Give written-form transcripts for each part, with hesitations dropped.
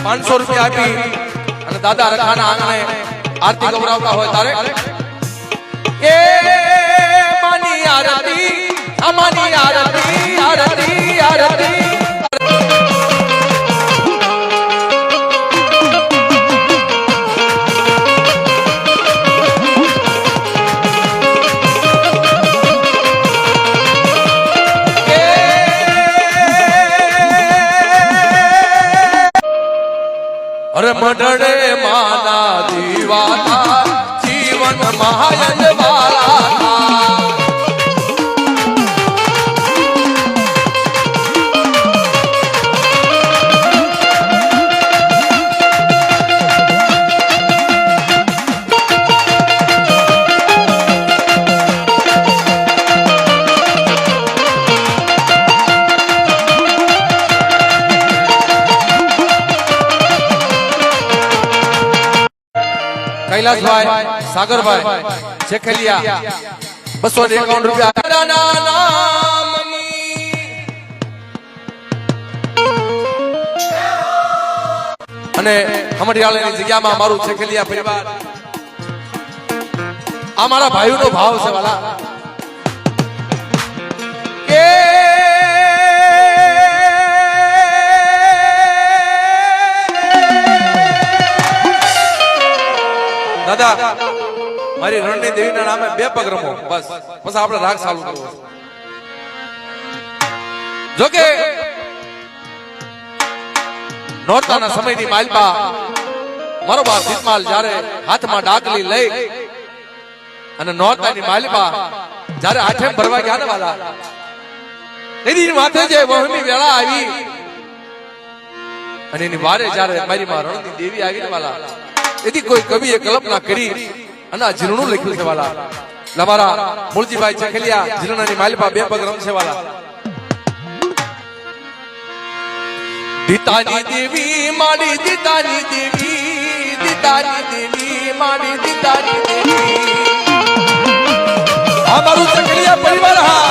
₹500 આપી અને દાદા રખાના આંગણે આરતી ગૌરાવતા હોય તારે એ માની આરતી અમાની આરતી આરતી આરતી મઢડે માના દીવાના જીવન મહાયન વાળા कैलाशभाई सागरभाई शेखलिया ₹251 અને હમડિયાળાની જગ્યામાં મારું શેખલિયા પરિવાર આ મારા ભાઈઓનો ભાવ છે વાલા કે દાદા મારી રણની દેવીના નામે 2 પગ રમો બસ પછી આપણે રાગ ચાલુ કરવો જોકે નોરતાના સમયની માલપા મારો બાપ જીતમાલ જ્યારે હાથમાં ડાકલી લઈ અને નોરતાની માલપા જ્યારે આઠેમ ભરવા ગયા ને વાલા એની માથે જે વહમી વેળા આવી અને એની વારે જ્યારે મારી માં રણની દેવી આવી ને વાલા એથી કોઈ કવિએ કલ્પના કરી અને આ જીરણું લખ્યું છે વાલા અમારા મૂળજીભાઈ ચખલિયા જીરણાની માલપા 2 પગ રમશે વાલા દીતાની દેવી મારી દીતાની દેવી મારી દીતાની દેવી અમારું ચખલિયા પરિવાર હા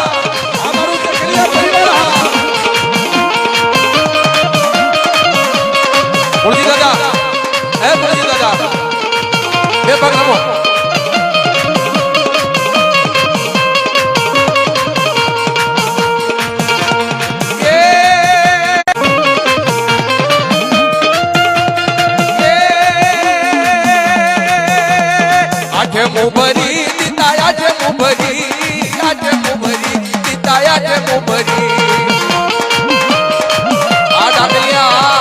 અમારું ચખલિયા પરિવાર હા મૂળજી દાદા મૂળજી દાદા 2 પગ રમો આઠે મુભરી દીતાયા છે મુભરી આઠે મુભરી દીતાયા છે મુભરી આ ડાકલિયા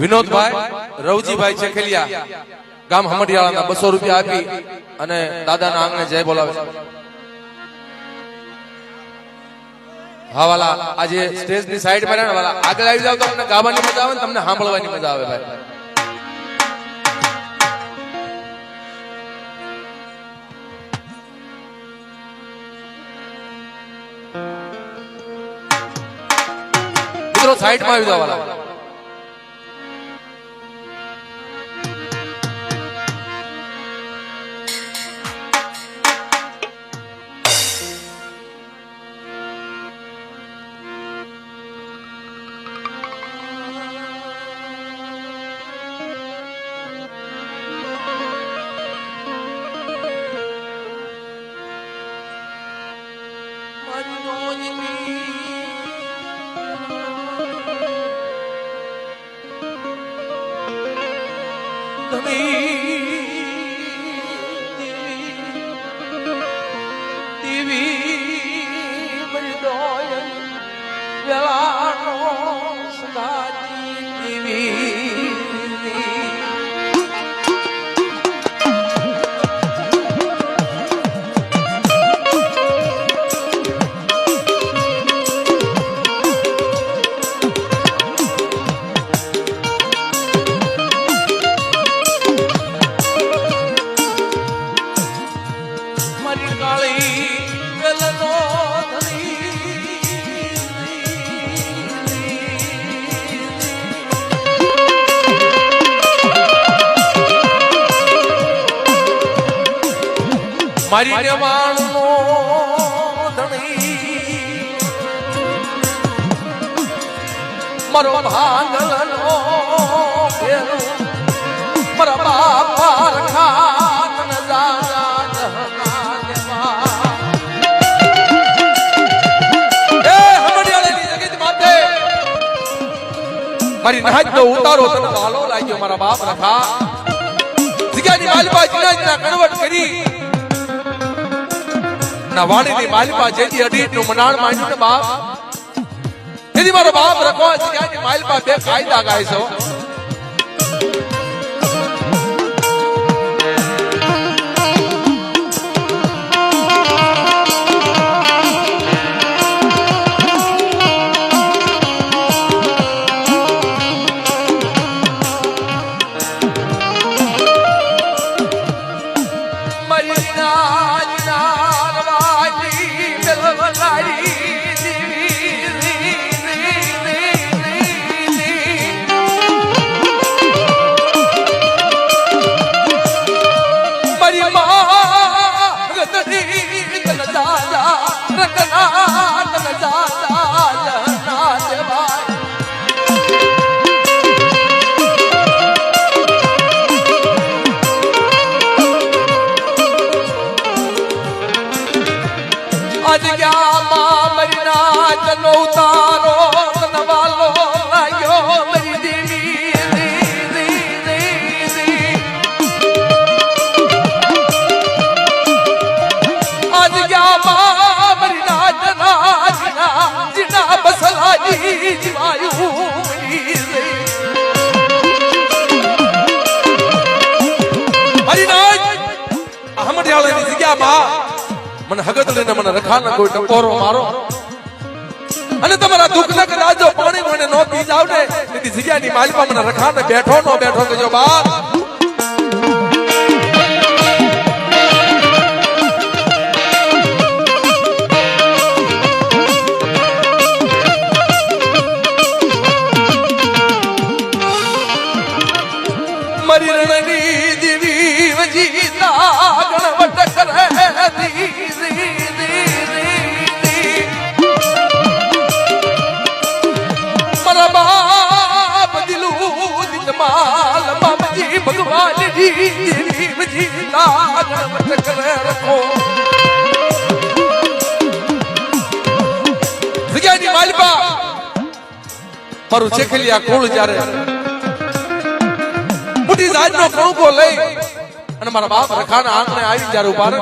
વિનોદભાઈ રવજીભાઈ ચખલિયા ગામ હમડિયાળાના ₹200 આપી અને દાદાના આંગણે જય બોલાવે છે હા વાલા આજે સ્ટેજ ની સાઈડ પર વાલા આગળ આવી જાવ તો તમને ગાવાની મજા આવે ને તમને સાંભળવાની મજા આવે ભાઈ મિત્રો સાઈડ માં આવી જાવ વાલા વેળાનો સદાજી દેવી મારી નેવાણનો ધણી મારો ભાંગલનો ફેરો મારા બાપા રખાત ન જાના જહના દેવા એ હમડિયાળાની જગત માથે મારી નહાજનો ઉતારો તને વાલો લાગ્યો મારા બાપ રખા જગ્યાની માલપા જીના કણવટ કરી વાણીની માલપા જેથી અઢીનું મનાણ માંડ્યું ને બાપ તેથી મારો બાપ રખવા ત્યાંની માલપા બે કાયદા ગાય છો મને હગત લઈને મને રખાના કોઈ ટકોરો મારો અને તમારા દુઃખ ન કરાજો પાણી મને નો પી જાવ ને તેથી જગ્યાની માલપા મને રખાને બેઠો નો બેઠો કહેજો બાપ મરી રણની દેવી વજીતા ગણવટ કરે ભગવાન જગ્યાની માલપા મારું ચેખલિયા કુળ જ્યારે મોટી જાતનો કણકો લઈ અને મારા બાપ રખાના આંગણે આવી જ્યારે ઉભા રહે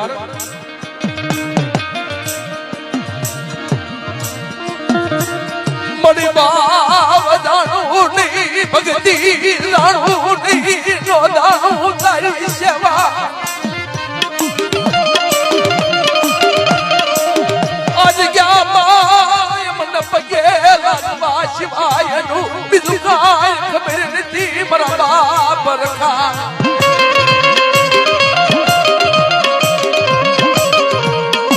મળી બાપ જાણું નહીં ભક્તિ જાણું નહીં નો દાણું તારી સેવા આજ ગયા માય મને પગે લાગવા સિવાયનું બીજું કાંઈ ખબર નથી મારા બાપ રખા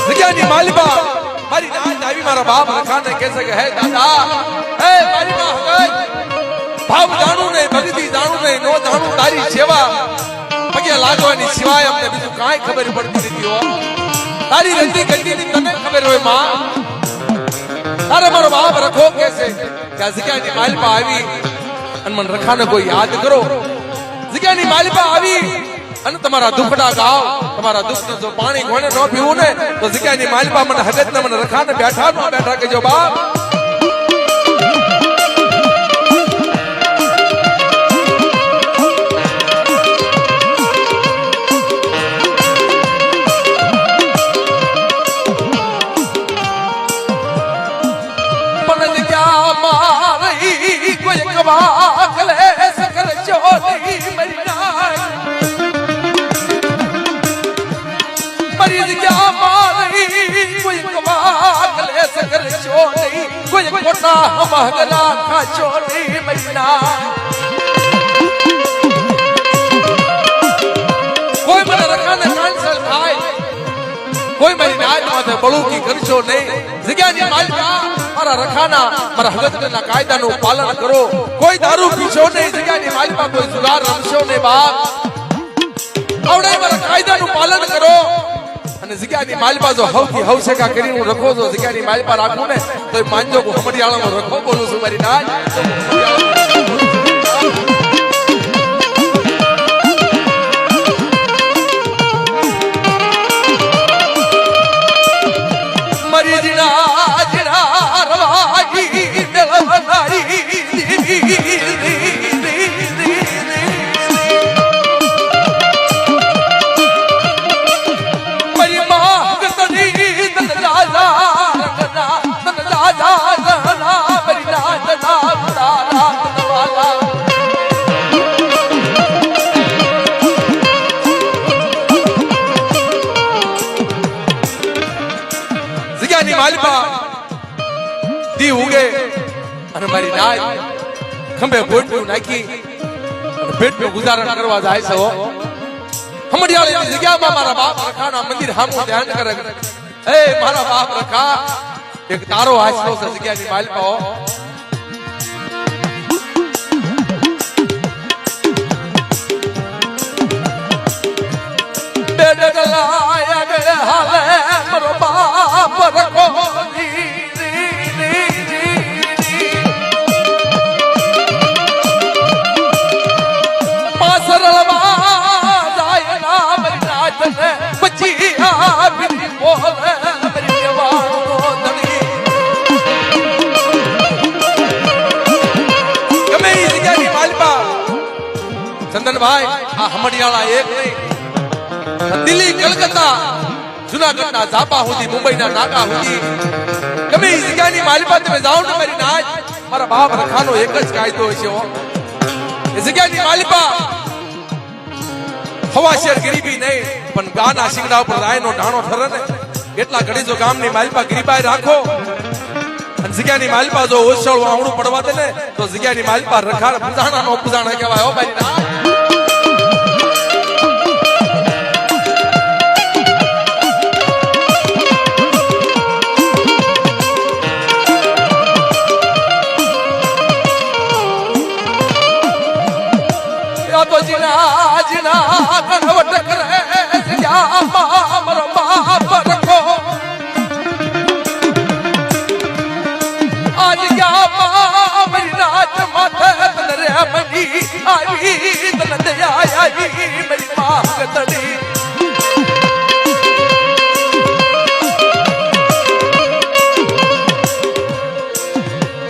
જગ્યાની માલપા મારી નાચ આવી મારા બાપ રખાને કહે છે કે હે દાદા હે મારી માં હગજ ભાવ જાણું નહીં ભક્તિ જાણું નહીં નો જાણું તારી સેવા પગે લાગવાની સિવાય અમને બીજું કાંઈ ખબર પડતી નથી હો તારી રંજી ગંજીની તને ખબર હોય માં તારે મારો બાપ રખો કે છે કે આ જગ્યાની માલપા આવી અને મને રખાને કોઈ યાદ કરો જગ્યાની માલપા આવી અને તમારા દુખડા ગાવ તમારા દુઃખ જો પાણી ઘોણે ન પીવું ને તો જગ્યાની માલપા મને હગત ને મને રખાને બેઠા ન બેઠા કેજો બાપ પણ જગ્યા ના મહગલા ખાચોની મહિના કોઈ મને રખાને કેન્સલ થાય કોઈ મારી નાજ માથે બળુકી કરશો નહીં જગ્યાની માલિકા મારા રખાના મારા હગતના કાયદાનું પાલન કરો કોઈ દારૂ પીશો નહીં જગ્યાની માલિકા કોઈ જુગાર રમશો નહીં બાપ આવડે મારા કાયદાનું પાલન કરો અને જગ્યાની માલિકા જો હવથી હવસેકા કરી હું રખો છો જગ્યાની માલિકા રાખું ને તો માનજો હું હમડિયાળામાં રખો બોલું છું મારી નાજ દી ઉગે અને મારી નાય ખંભે બોટનું નાખી અને પેટનું ગુજારણ કરવા જાય છે હમડિયાળાની જગ્યામાં મારા બાપ રખાના મંદિર સામું ધ્યાન કરે એ મારા બાપ રખા એક તારો આશરો છે જગ્યાની માલિકા બે ડગલાયા ગળે હાલે મારો બાપ રખો ચંદનભાઈ આ હમડિયાળા એક નહીં દિલ્હી કલકત્તા જુનાગઢના ઝાપા સુધી મુંબઈના નાકા સુધી ગમે એ જગ્યાની માલિકા તમે જાઓ ને મારી નાજ મારા બાપ રખાનો એક જ કાયદો છે એ જગ્યાની માલિકા હવાશેર ગરીબી નહીં પણ ગાના શિંગડા ઉપર રાયનો ઢાણો ઠરે ને એટલા ઘડી જો ગામની માલિકા ગરીબાઈ રાખો અને જગ્યાની માલિકા જો ઓછળ વાવણું પડવા દે ને તો જગ્યાની માલિકા રખાર પૂજાણા નો પૂજાણા કહેવાય હો ભાઈ ના તો જીના જીના કનવટ કરે જગ્યા મારો બાપ રખો આજ ગયા મારી રાત માથે તન રે મની આવી તન દયા આવી મારી માગતડી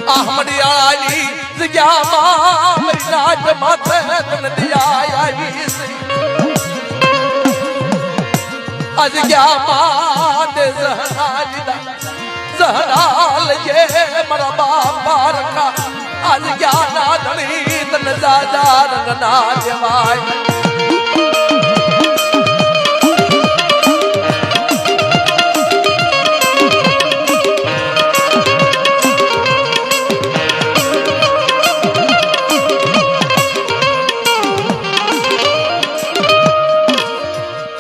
આહમડિયાળાની જગ્યામાં મારી રાત માથે તન દયા આવી આજ ગયા માને ઝહરા લજે મારા બાપા રખા આજ ગયા ના ધણી તન દાદા રંગ ના દેવાય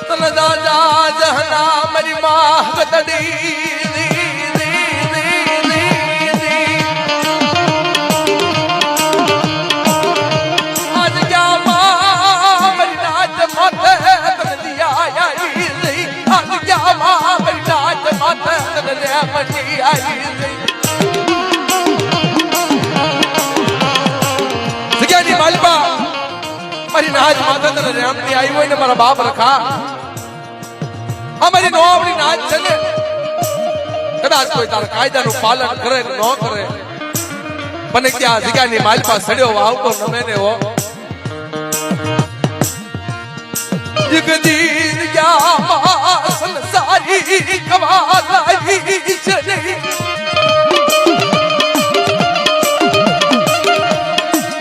તન દાદા જહના મારી માહ ગતડી જગ્યાની માલિકા મારી નાજ માતા તને રામની આવી હોય ને મારા બાપ રખા અમારી નોવડી નાજ છે ને કદાચ કોઈ તારા કાયદાનું પાલન કરે કે ન કરે મને ત્યાં જગ્યાની માલિકા સડ્યો આવતો નમે ને હો જગદીર ગયા સંસારી કવાલાઈ છે નહીં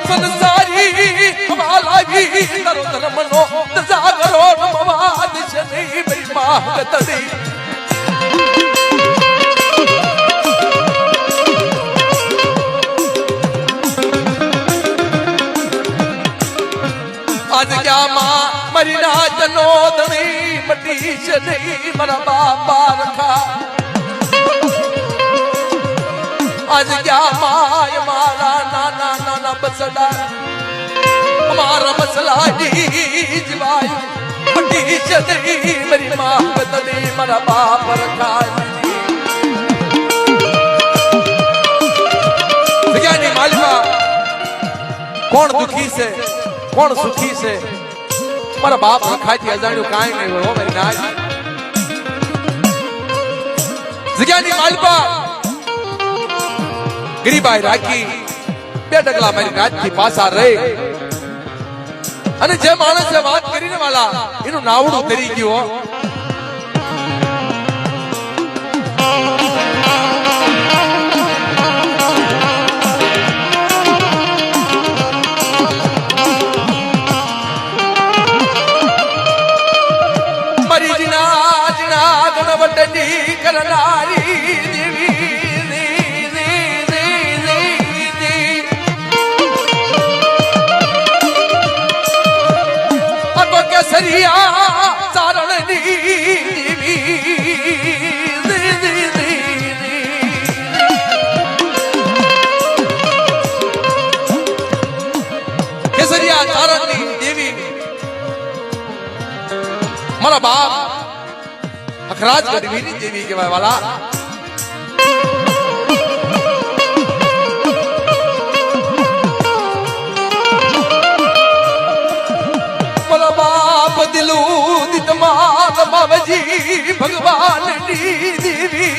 સંસારી કવાલાઈ તરો ધર્મનો જાગરો રમવાદ છે નહીં મારી માગતડી મારી નાચ નો ધણી મટી છે નહીં મારા બાપા રખા આજ ક્યાં માય મારા નાના નાના બસડા મારા મસલા જીવાય મટી છે નહીં મારી માં બદલી મારા બાપ રખા જગ્યાની માલિકા કોણ દુખી છે કોણ સુખી છે મારા બાપ રખાયથી અજાણ્યું કાંઈ નહીં હોય મારી નાચ જગ્યાની માલિકા ગરીબાઈ રાખી બે ડગલા મારી નાચથી પાછા રહી અને જે માણસે વાત કરીને વાલા એનું નાવડું તરી ગયું ગણવટની કરનારી દેવી અતો કેસરિયા ચારણની કેસરિયા ચારણની દેવી મારા બાપ અખરાજ ગઢવીની દેવી કહેવાય વાલા મારા બાપ દિલું દિતમાલ બાબજી ભગવાનની દેવી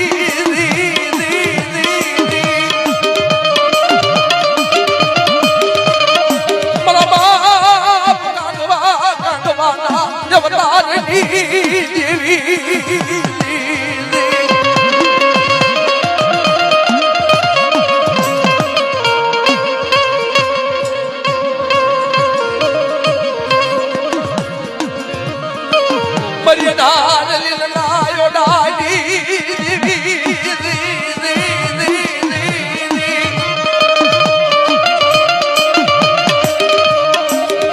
મારા બાપ કાંગવાના અવતારની દેવી મર્યાદા લીલાયો ડાડી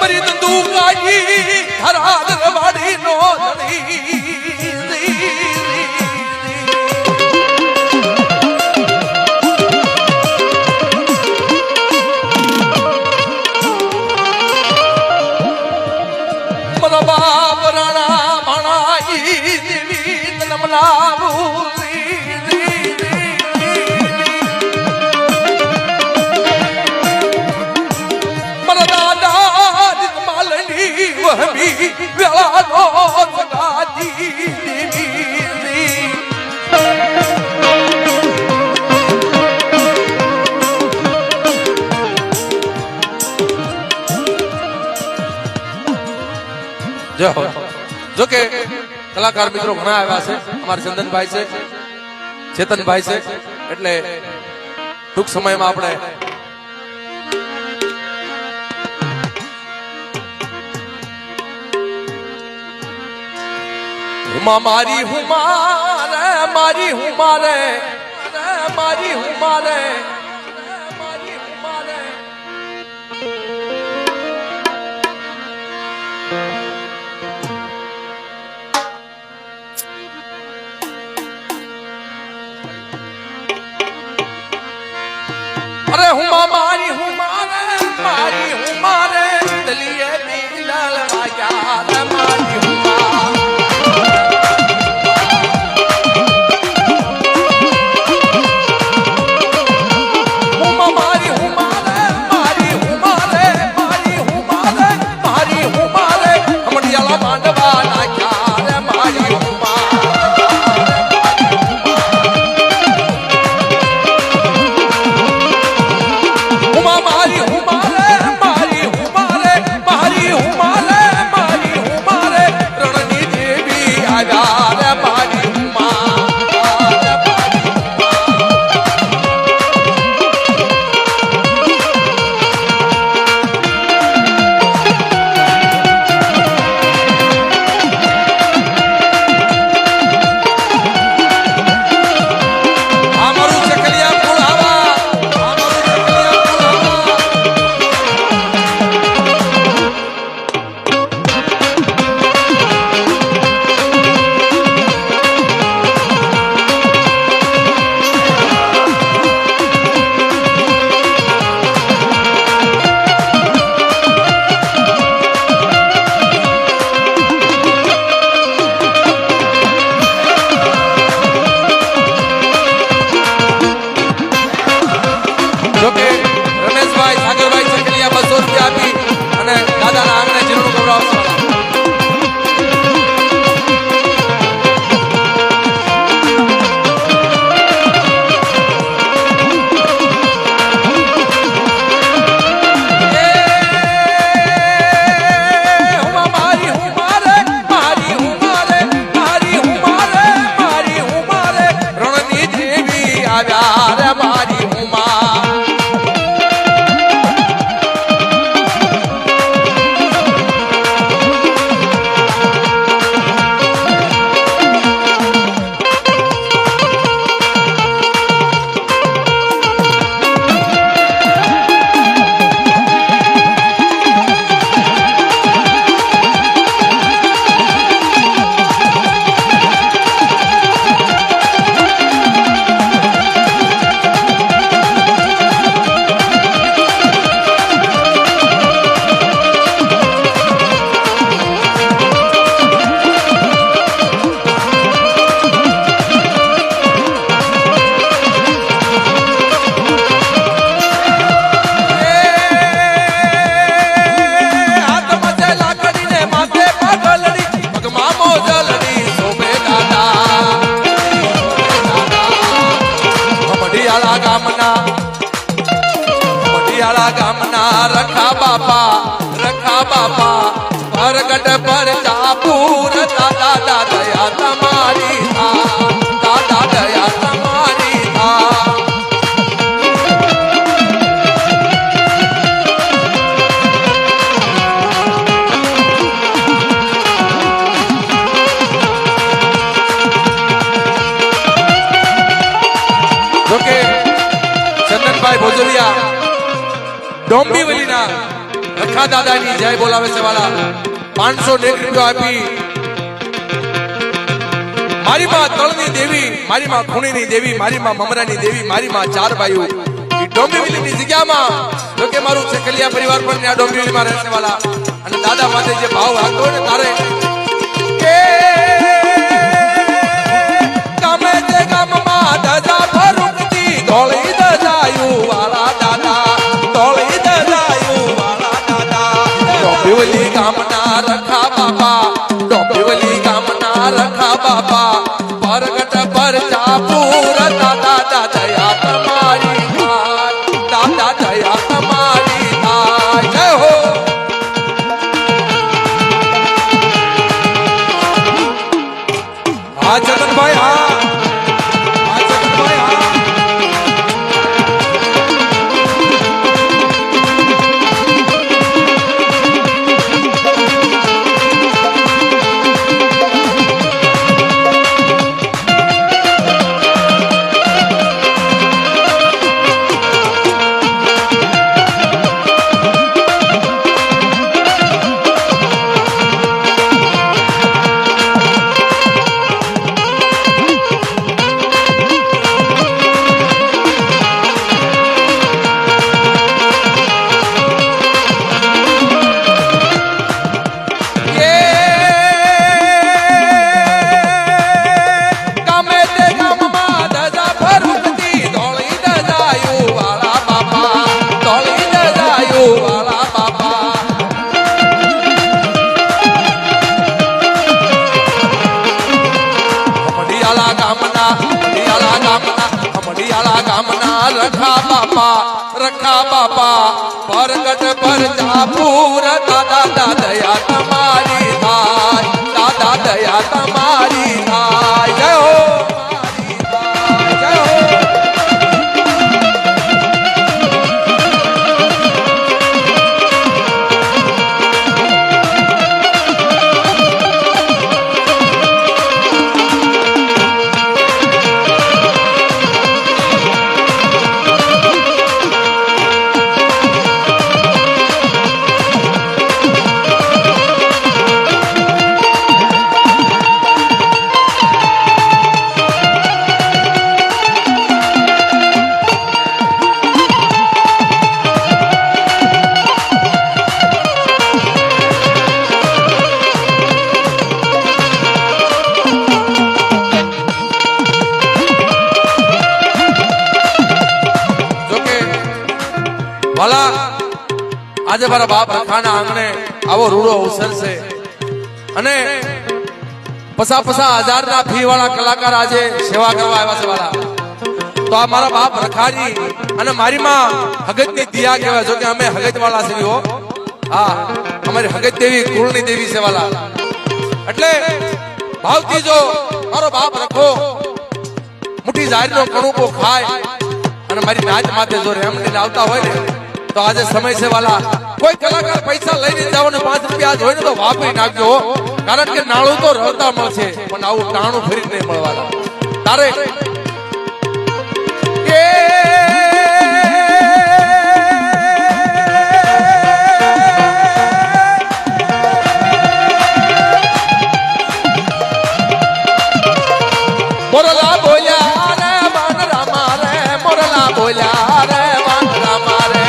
મરી દુકાજી હરાદ વાડી નો મારા બાપ રાણા મારા દાદા માલની વહમી વેળાનો સગાતી જો કે કલાકાર મિત્રો ઘણા આવ્યા છે અમારા ચંદનભાઈ છે ચેતનભાઈ છે એટલે ટૂંક સમયમાં આપણે હુમા મારી હુમારે મારી હુમારે મારી હુમારે મારી હુમારે અરે હુમા મારી હુમારે મારી હુમારે દલિયે બિલાલ વાગ્યા મારી હુમા બાપા પ્રગટ પર ચાપુર દાદા દયા તમારી દાદા દયા તમારી જોકે ચંદનભાઈ ભોજવિયા ડોંબીવલીના રખા દાદાની જય બોલાવે છે વાલા 500 રૂપિયા આપી મારી માં તળની દેવી, મારી માં ખૂણીની દેવી, મારી માં મમરાની દેવી, મારી માં ચાર ભાઈઓ એ ડોંબીવલીની જગ્યામાં જોકે મારું ચકલિયા પરિવાર પણ આ ડોંબીવલીમાં રહે છે વાલા અને દાદા માટે જે ભાવ રાખતો હોય ને તારે કે ગામે તે ગામમાં દાદા ફરુકતી ધોળી દજાયું વાલા દાદા ધોળી દજાયું વાલા દાદા ડોંબીવલી ગામના રખા બાપા ડોંબીવલી ગામના રખા બાપા પ્રગટ પર ચાપુર દાદા દયા તમારી દાદા દયા તમારી જય હો હા ચંદનભાઈ હા ચંદનભાઈ હા રખા બાપા પ્રગટ પર ચાપુર દાદા દયા તમારી દાદા દયા તમારી જય હો જય હો વાલા આજે મારા બાપ રખાના આંગણે આવો રૂડો અવસર છે અને પસા હજારના ફી વાળા કલાકાર આજે સેવા કરવા આવ્યા છે વાલા તો આ મારા બાપ રખાજી અને મારી માં હગતની દિયા કહેવાય જો કે અમે હગત વાળા છે હો હા અમારી હગત દેવી કુળની દેવી છે વાલા એટલે ભાવથી જો મારો બાપ રખો મુઠ્ઠી જાહેરનો કણુકો ખાય અને મારી નાચ માથે જો રેમડીને આવતા હોય ને તો આજે સમય છે વાલા કોઈ કલાકાર પૈસા લઈને જવાનો 5 રૂપિયા હોય ને તો વાપરી નાખજો કારણ કે નાળું તો રળતા મળશે પણ આવું ટાણું ફરી નહીં મળવાના તારે કે મોરલા બોલ્યા રે વાન રામા રે મોરલા બોલ્યા રે વાન રામા રે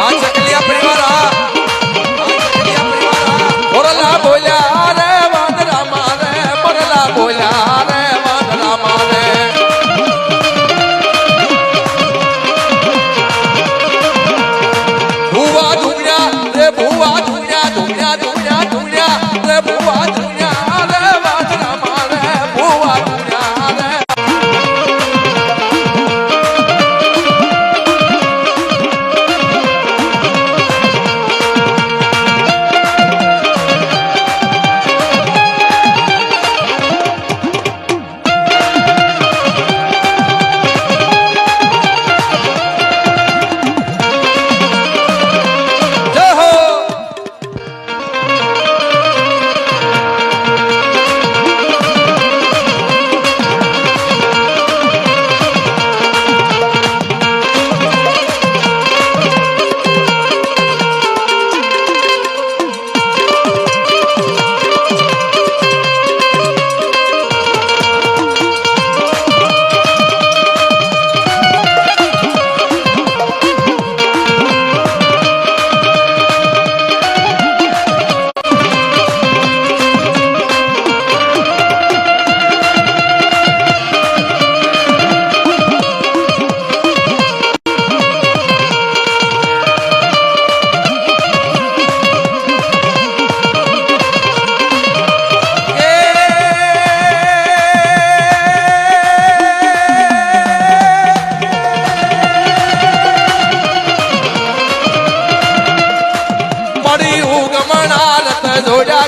આ ચકલિયા પરિવાર મોરલા બોલ્યા રે વાન રામા રે મોરલા બોલ્યા રે વાન રામા રે ભુવા ધુણ્યા રે ભુવા ધુણ્યા ધુણ્યા ધુણ્યા ધુણ્યા રે ભુવા ધુણ્યા રે વાન રામા રે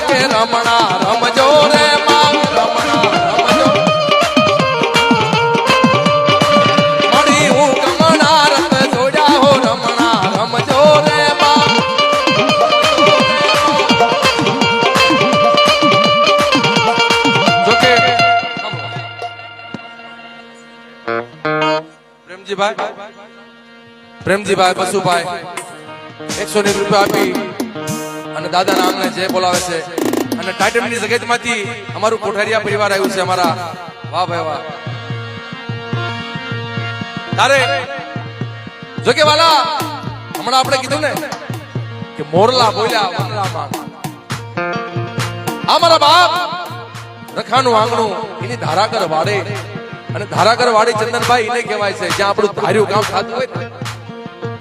કે રમણા રમજો રે માં રમણા રમજો મળી હું કમણા રત જોડ્યા હો રમણા રમજો રે માં જોકે પ્રેમજીભાઈ બસુભાઈ 100 રૂપિયા આપી અને દાદાના આંગણે જય બોલાવે છે અને ટાઈટમની જગતમાંથી અમારું કોઠારિયા પરિવાર આવ્યું છે અમારા વાહ ભાઈ વાહ તારે જોકે વાલા હમણાં આપણે કીધું ને કે મોરલા બોલ્યા વનરામાં અમારા બાપ રખાનું આંગણું એની ધારાકર વાડે અને ધારાકર વાડી ચંદનભાઈ એને કહેવાય છે જ્યાં આપણું ધાર્યું કામ થતું હોય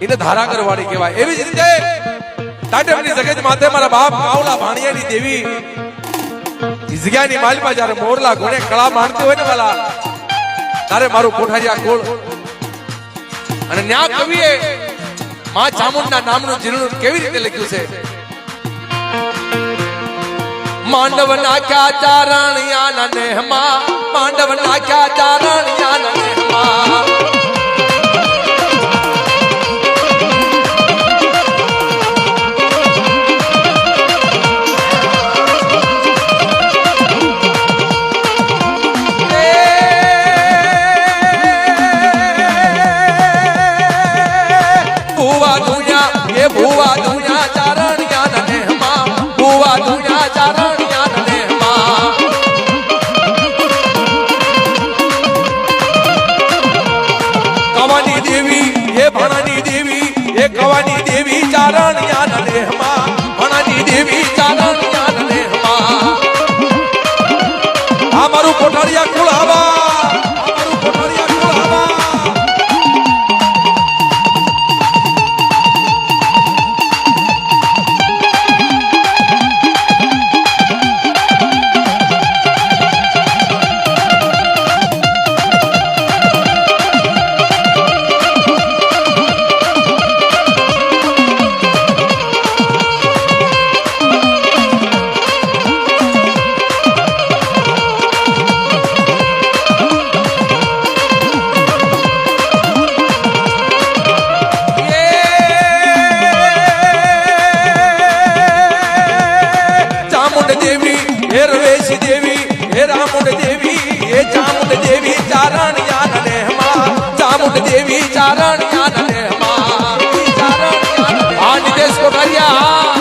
એને ધારાકર વાડી કહેવાય એવી જ રીતે ટાટમની જગત માથે મારા બાપ કાવલા ભાણિયાની દેવી જગ્યાની માલમાં જ્યારે મોરલા ઘોડે કળા માણતી હોય ને વાલા તારે મારું કોઠારિયા કોળ અને ન્યા કવિએ માં ચામુંડના નામનું જીર્ણું કેવી રીતે લખ્યું છે માંડવ નાખ્યા ચારણિયા ના નેહમાં માંડવ નાખ્યા ચારણિયા ના નેહમાં ભુવા દુનિયા એ ભુવા દુનિયા ચારણિયા ના નેહમાં ભુવા દુનિયા ચારણ ભણાની દેવી એ કવાની દેવી ચારણિયા ના નેહમાં ભણાની દેવી ચારણિયા ના નેહમાં આ મારું કોઠારિયા કુળ આવા મારું કોઠારિયા કુળ આવા દેવી ચારણિયા ના નેહમાં આ નિદેશ કોઠારિયા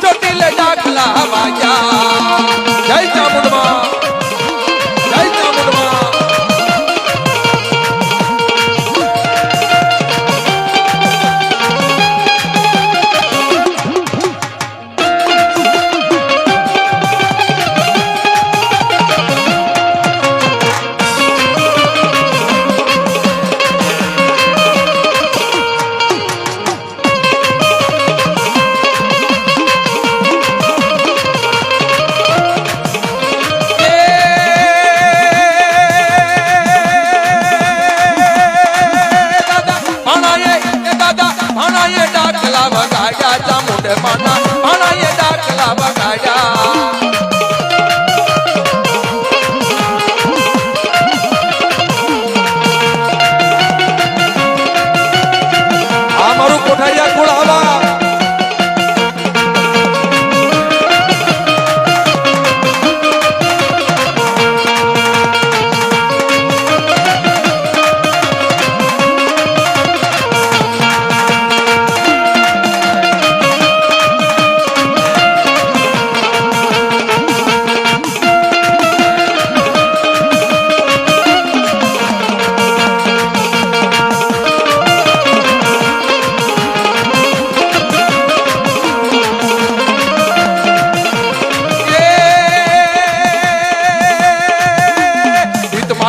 ચોટીલે દાખલા વાગ્યા જય ચામુંડમાં જય ચામુંડમાં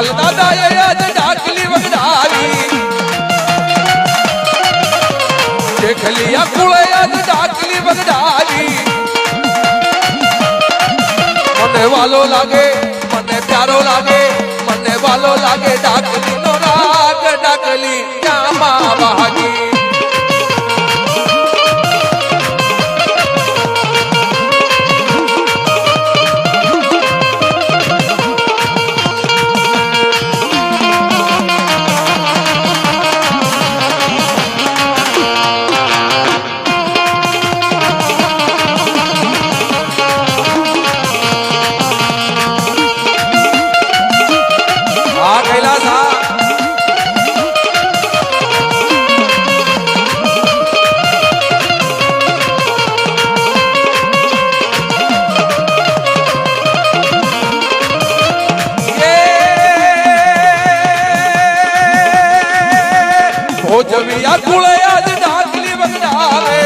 રખાલ દાદા એ આજ ડાકલી વગડાવી દેખલિયા કુળે આજ ડાકલી વગડાવી મને વાલો લાગે મને પ્યારો લાગે મને વાલો લાગે ડાકલી નો રાગ ડાકલી ક્યાંમાં વાગી ભોજવિયા કુળે આજ ડાકલી વગડાવે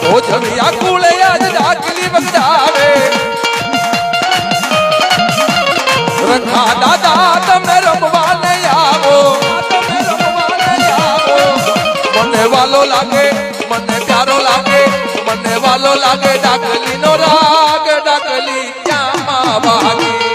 ભોજવિયા કુળે આજ ડાકલી વગડાવે રખા દાદા તમે રમવા નહીં આવો મને વાલો લાગે મને પ્યારો લાગે મને વાલો લાગે ડાકલી નો રાગ ડાકલી ક્યાંમાં વાગી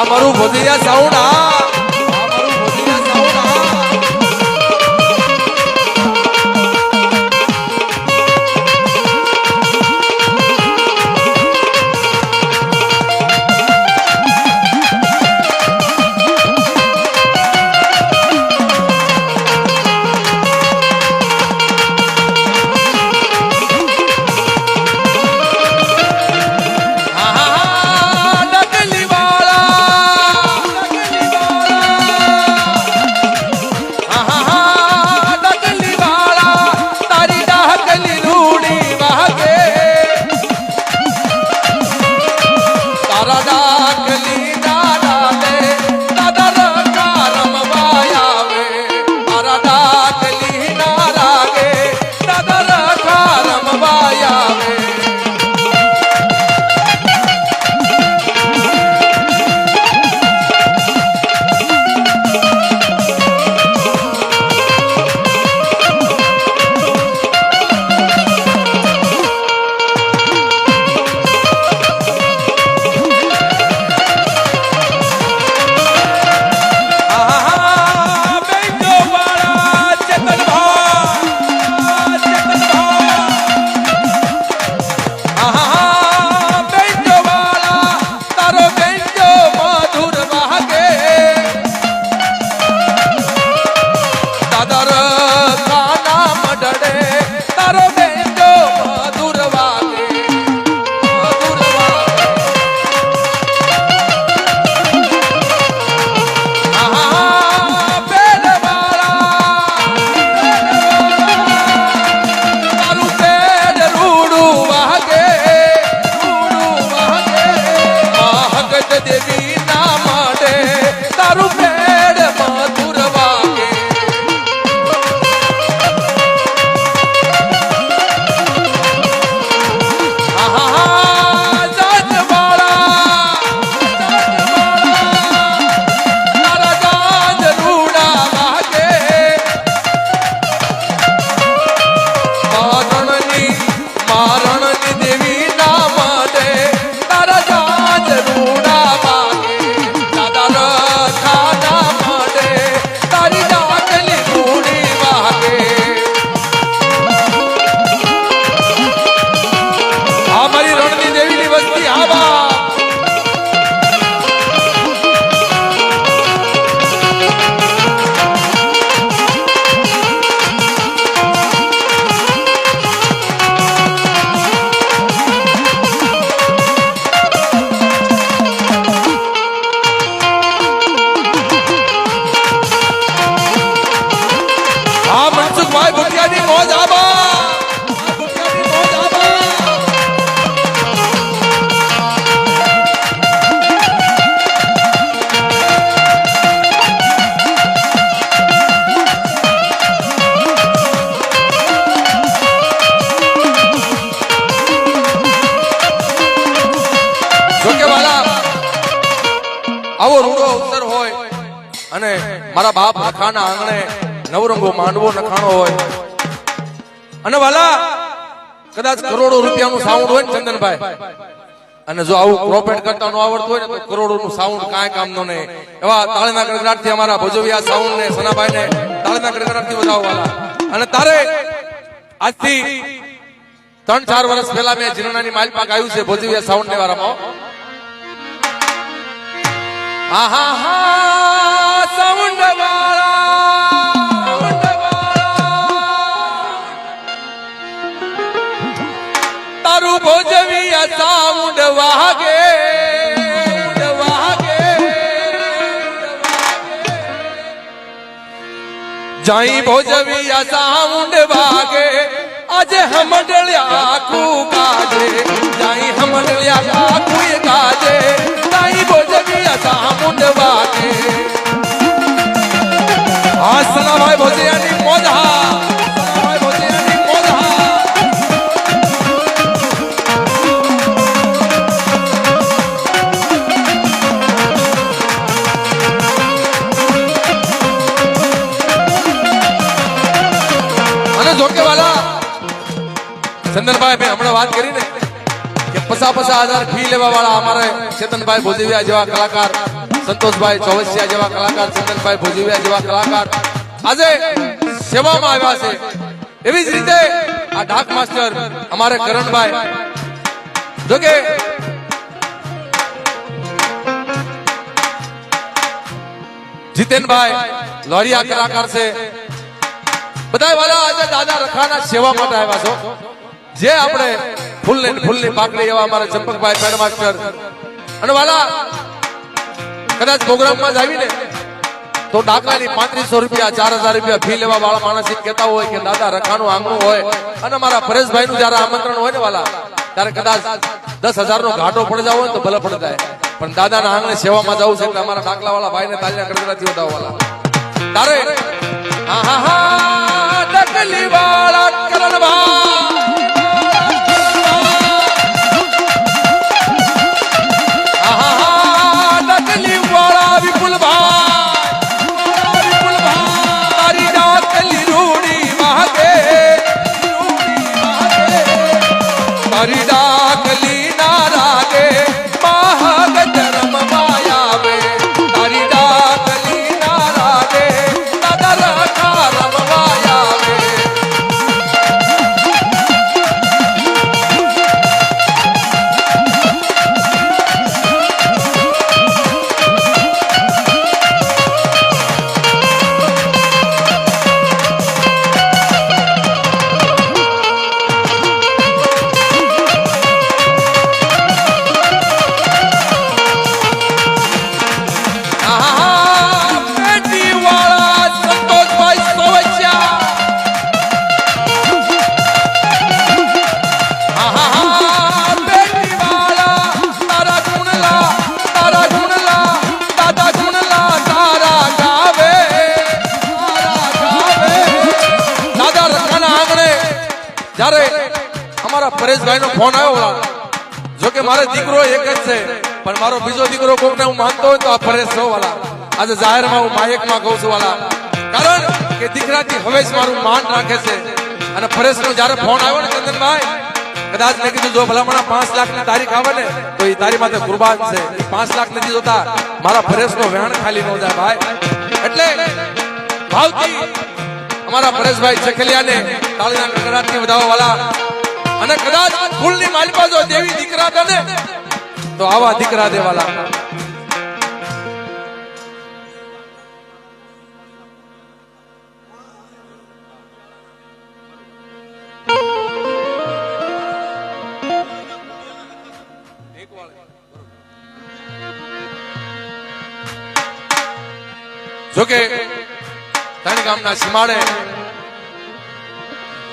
મારું ભોજિયા સાઉન્ડ મારું ભોજિયા સાઉન્ડ અને મારા બાપ રખાના આંગણે નવરંગો માંડવો નખાણો હોય અને વાલા કદાચ કરોડો રૂપિયાનું સાઉન્ડ હોય ને ચંદનભાઈ, અને જો આવું પ્રોપેટ કરતા ન આવડતું હોય ને તો કરોડોનું સાઉન્ડ કાંઈ કામનો નહીં. એવા તાળીના ગડગડાટથી અમારા ભોજવિયા સાઉન્ડ ને સનાભાઈ ને તાળીના ગડગડાટથી વધાવવાલા. અને તારે આજથી 3-4 વર્ષ પહેલા મેં જીરણાની માલપા ગાયું છે ભોજવિયા સાઉન્ડ ને વાળામાં. આહા હા સાઉન્ડ વાળા તારું ભોજવિયા સાઉન્ડ વાગે જાઈ ભોજવિયા સાઉન્ડ વાગે આજે હમડળ્યા આખું કાજે જાઈ હમડળ્યા આખું કાજે જાઈ ભોજવિયા સાઉન્ડ વાગે. હા સનાભાઈ ભોજિયાની મોજ હા, સનાભાઈ ભોજિયાની મોજ હા. જોકે વાલા ચંદનભાઈ મેં હમણાં વાત કરી ને કે 50,000 ફી લેવા વાળા અમારે ચેતનભાઈ ભોજવિયા જેવા કલાકાર, સંતોષભાઈ ચોવસિયા જેવા કલાકાર, ચંદનભાઈ ભોજવિયા જેવા કલાકાર આજે સેવામાં આવ્યા છે. એવી જ રીતે આ ડાક માસ્ટર અમારે કરણભાઈ, જોકે જીતેનભાઈ લોરિયા કલાકાર છે. બધા વાલા આજે દાદા રખાના સેવા માટે આવ્યા છો. જે આપણે ફૂલની પાકડી એવા અમારા ચંપકભાઈ પેડ માસ્ટર અને વાલા કદાચ પ્રોગ્રામમાં જ આવીને તો ડાકલાની 3500 રૂપિયા 4000 રૂપિયા ફી લેવા વાળા માણસ કહેતા હોય કે દાદા રખાનું આંગણું હોય અને અમારા પરેશભાઈ નું જયારે આમંત્રણ હોય ને વાલા ત્યારે કદાચ 10,000 નો ઘાટો પડી જાવ હોય તો ભલે પડી જાય, પણ દાદાના આંગણે સેવામાં જવું છે એટલે અમારા ડાકલા વાળા ભાઈને તાલિયા કરગડાથી વધાવવાલા. તારે આહા હા ડકલી વાળા કરણભાઈ, આહા હા ડકલી વાળા વિપુલભાઈ, તારી ડાકલી રૂડી વાગે, તારી ડાકલી ના રાગે મહાગ ધર્મ માયાવે, તારી ડાકલી ના રાગે દાદા રખા રમવા આવે. જ્યારે અમારા પરેશભાઈ નો ફોન આવ્યો, જોકે મારો દીકરો એક જ છે પણ મારો બીજો દીકરો કોકને હું માનતો હોય તો આ પરેશ છો વાલા. આજે જાહેરમાં હું માયકમાં કહું છું વાલા, કારણ કે દીકરાથી હવે જ મારું માન રાખે છે. અને પરેશ નો જયારે ફોન આવ્યો ને ચંદનભાઈ, કદાચ મેં કીધું જો ભલામણા 5 લાખની તારીખ આવે ને તો એ તારી માથે કુરબાન છે. 5 લાખ નથી જોતા, મારા પરેશ નો વેણ ખાલી ન જાય ભાઈ. એટલે ભાવથી અમારા પરેશભાઈ ચખલિયાને તાળીના ગડગડાટથી વધાવવા વાલા. અને કદાચ ફૂલની માલિપા જો દેવી દીકરા દે ને તો આવા દીકરા દેવાલા. જોકે ત્રણ ગામના સીમાડે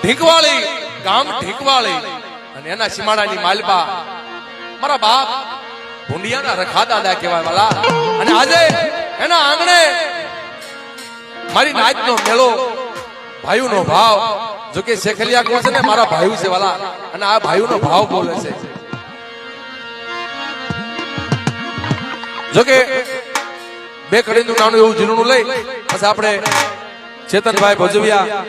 ઢીંકવાળી ગામ ઢીંકવાળી અને એના સીમાડાની માલપા મારા બાપ ભૂંડિયાના રખા દાદા કહેવાય વાલા. અને આજે એના આંગણે મારી નાચનો મેળો, ભાઈઓનો ભાવ. જોકે શેખલિયા કહે છે ને મારા ભાઈઓ છે વાલા, અને આ ભાઈઓનો ભાવ બોલે છે. જોકે 2 બે કડીનું નાનું એવું ઝીણું લઈ પછી આપણે ચેતનભાઈ ભોજવિયા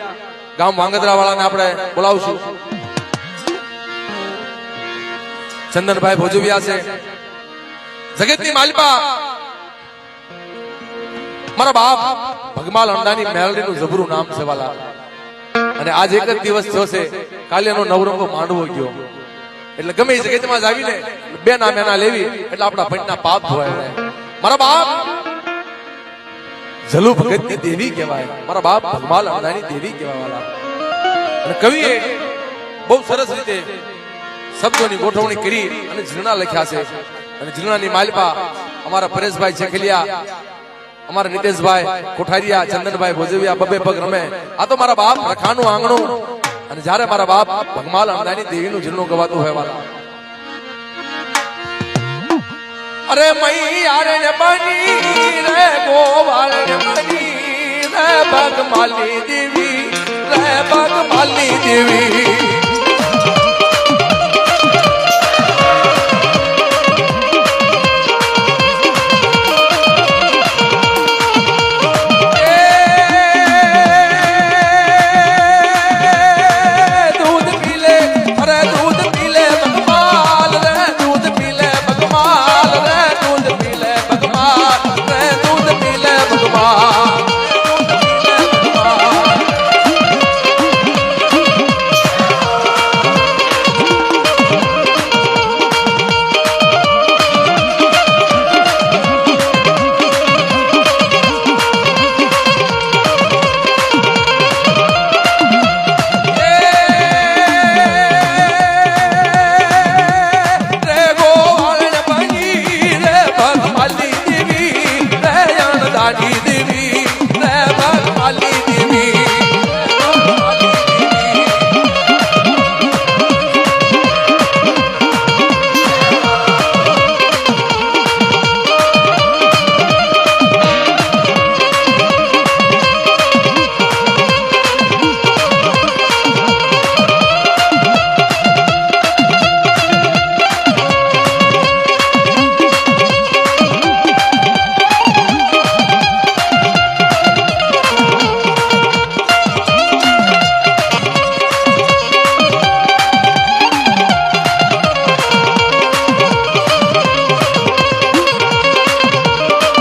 ગામ વાંગદરા વાળાને આપણે બોલાવશું. ચંદનભાઈ ભોજવિયા છે જગતની માલિપા મારા બાપ ભગમાલ અંડાની મેલડીનું જબરું નામ છે વાલા. અને આજ એક જ દિવસ થયો છે, કાલે એનો નવરંગો માંડવો ગયો. એટલે ગમે એ જગતમાં જ આવીને બે નામ એના લેવી એટલે આપણા પંચના પાપ ધોવાય. મારા બાપ જલુ ભગતની દેવી કહેવાય, મારા બાપ ભગમાલ અંડાની દેવી કહેવાય વાલા. અને કવિએ બહુ સરસ રીતે શબ્દોની ગોઠવણી કરી અને ઝીણા લખ્યા છે. અને ઝીણાની માલિપા અમારા પરેશભાઈ ચેખલિયા, અમારા નિતેશભાઈ કોઠારિયા, ચંદનભાઈ ભોજવિયા બબે પગ રમે. આ તો મારા બાપ રખાનું આંગણું. અને જ્યારે મારા બાપ ભગમાલ અંડાની દેવીનું ઝીણું ગવાતું હોય વાલા. અરે મૈયા રે બની રે ગોવાળ રે બની રે ભગમાલી દેવી રે ભગમાલી દેવી.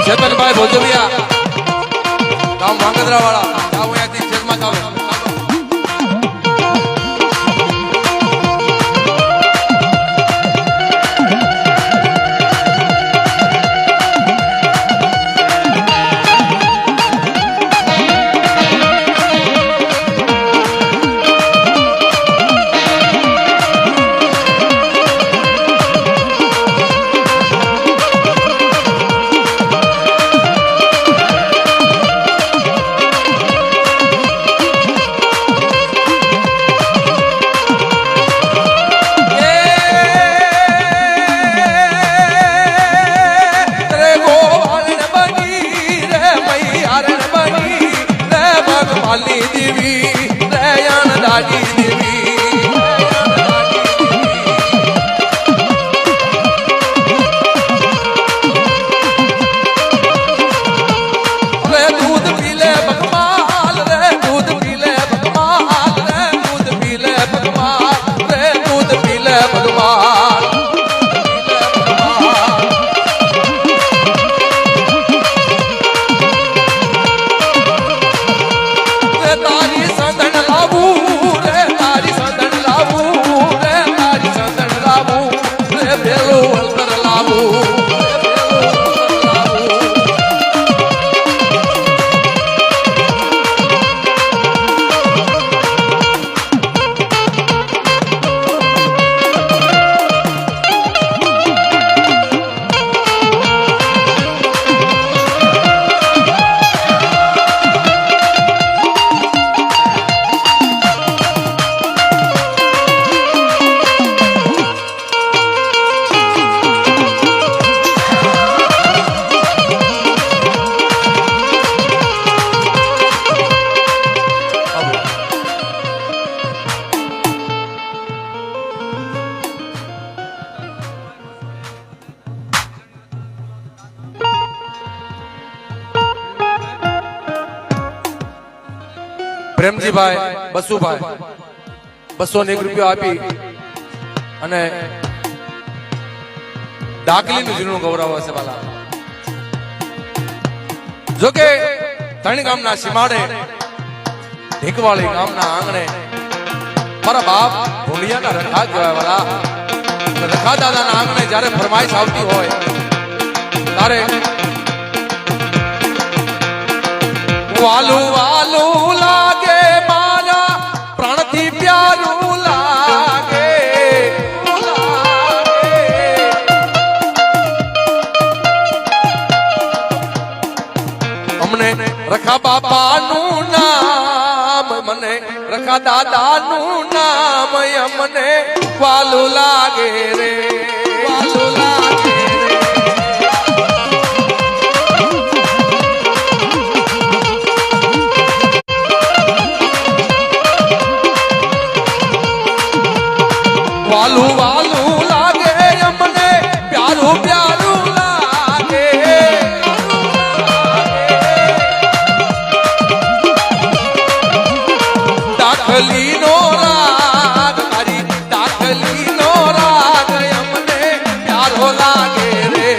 ચેતનભાઈ ભોજવિયા ગામ વાંગદરા વાળા જાવ અહીંયાથી સ્ટેજમાં જાવ. પ્રેમજીભાઈ બસુભાઈ 201 રૂપિયા આપી અને ડાકલીનું જીણું ગૌરવ હશે વાલા. જોકે ત્રણ ગામના સીમાડે ઢીકવાળી ગામના આંગણે મારા બાપ ભૂંડિયાના રખા કહેવાય વાલા. રખા દાદાના આંગણે જ્યારે ફરમાઈશ આવતી હોય ત્યારે વાલું વાલું લાગે મારા પ્રાણથી પ્યારું લાગે. અમને રખા બાપાનું નામ, મને રખા દાદાનું નામ અમને વાલું લાગે રે, વાલું લાગે રે. વાલું વાલું લાગે અમને પ્યારું પ્યારું લાગે. દાખલીનો રાગ, મારી દાખલીનો રાગ અમને પ્યારો લાગે રે.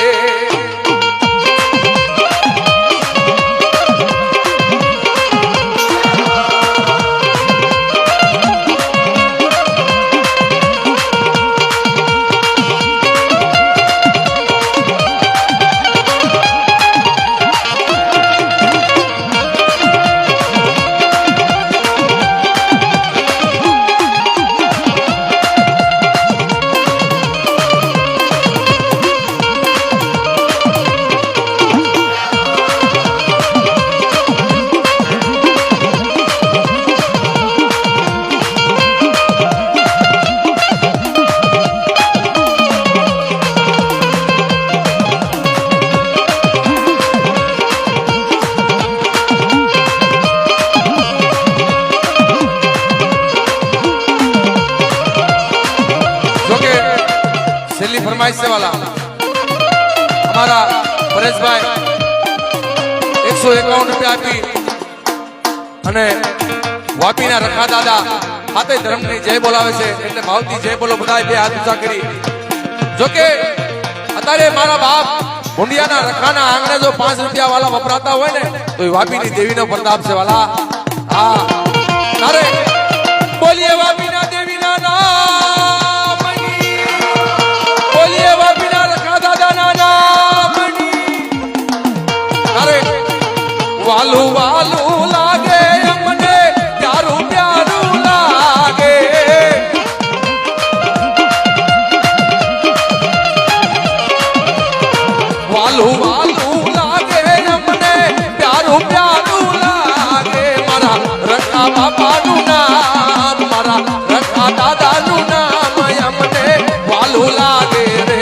છેલ્લી ફરમાઈશ છે વાલા અમારા પરેશભાઈ 151 રૂપિયા આપી અને વાપીના રખા દાદા હાથે ધર્મની જય બોલાવે છે એટલે ભાવથી જય બોલો બધા બે હાથ ઊંચા કરી. જોકે અત્યારે મારા બાપ ભૂંડિયાના રખાના આંગણે જો 5 રૂપિયા વાલા વપરાતા હોય ને તો એ વાપીની દેવીનો પ્રતાપ છે વાલા. હા તારે બોલીએ વાપીના દેવીના નામ, બોલીએ વાપીના રખા દાદાના નામ. તારે વાલું વાલું લાગે અમને પ્યારું પ્યારું લાગે. વાલું વાલું લાગે અમને પ્યારું પ્યારું લાગે. મારા રખા બાપાનું નામ, મારા રખા દાદાનું નામ અમને વાલું લાગે રે.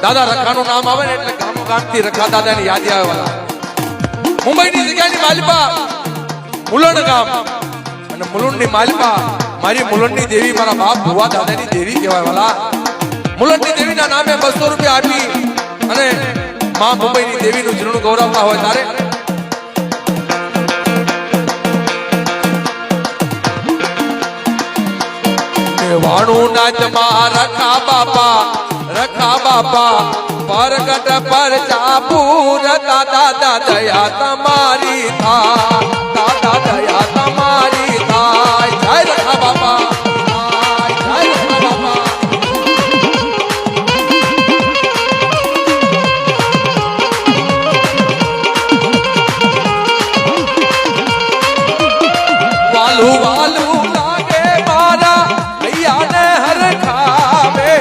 દાદા રખાનું નામ આવે ને એટલે ગામો ગામથી રખા દાદાની યાદી આવે વાલા. મુંબઈની જગ્યાની માલિપા મુલણ ગામ અને મુલુંડની માલિપા મારી મુલુંડની દેવી મારા બાપ ભુવા દાદાની દેવી કહેવાય વાલા. મુલુંડની દેવીના નામે 200 રૂપિયા આપી અને માં મુંબઈની દેવીનું જીર્ણ ગૌરવતા હોય તારે વાણું નાચમાં રખા બાપા, રખા બાપા પરગટ પર ચાપુર. દાદા દયા તમારી થાય, દાદા દયા તમારી થાય. જય રખા બાપા, જય રખા બાપા. વાલું વાલું લાગે મારા હૈયાને હરખાવે.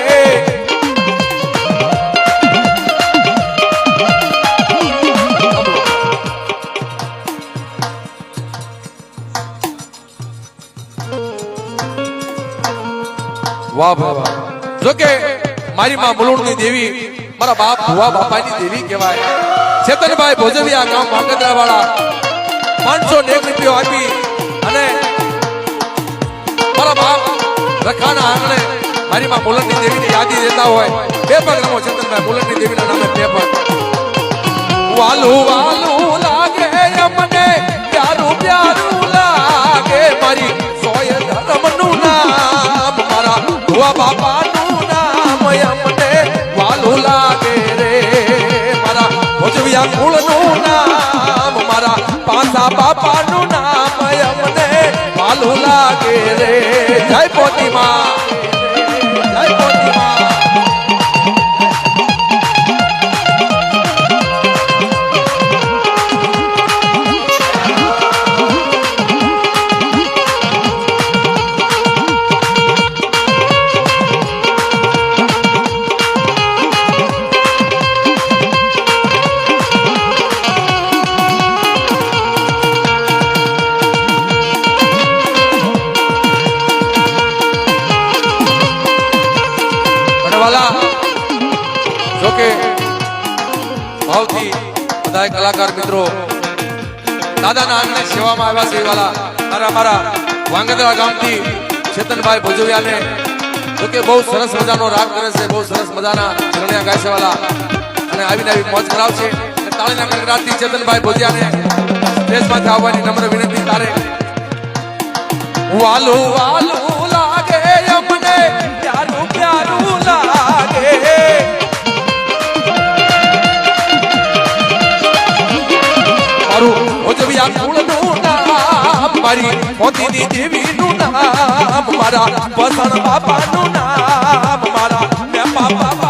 વાહ ભાઈ વાહ. જોકે મારી માં મુલુંડની દેવી મારા બાપ ભુવા બાપાની દેવી કહેવાય. ચેતનભાઈ ભોજવિયા ગામ વાંગદરા વાળા 501 રૂપિયો આપી અને મારા બાપ રખાના આંગણે મારી માં મુલનની દેવીની યાદી દેતા હોય બે પગ રમો ચેતનભાઈ મુલનની દેવીના નામે બે પગ વાલું વાલું લાગે અમને પ્યારું પ્યારું લાગે મારી સોય ધર્મનું નામ મારા ભુવા બાપાનું નામ અમને વાલું લાગે રે મારા ભોજવિયા કુળનું નામ મારા પાસા બાપાનું નામ અમને વાલું લાગે રે જય પોતી માં જય પોતી માં જોકે ભાવથી બધા કલાકાર મિત્રો દાદાના આંગણે સેવામાં આવ્યા છે વાલા મારા વાંગદરા ગામથી ચેતનભાઈ ભોજવિયાને જોકે બહુ સરસ મજાનો રાગ કરે છે બહુ સરસ મજાના ચરણિયા ગાય છે વાલા અને આવીને આવી મોજ કરાવશે તાળીના ગણગડાટથી ચેતનભાઈ ભોજિયાને સ્ટેજમાંથી આવવાની નમ્ર વિનંતી તારે વાલું વાલું લાગે અમને પ્યારું પ્યારું લાગે ભોજવિયા કુળનું નામ મારી મોતીની દેવીનું નામ મારા વસણ બાપાનું નામ મારા મેપા બાપા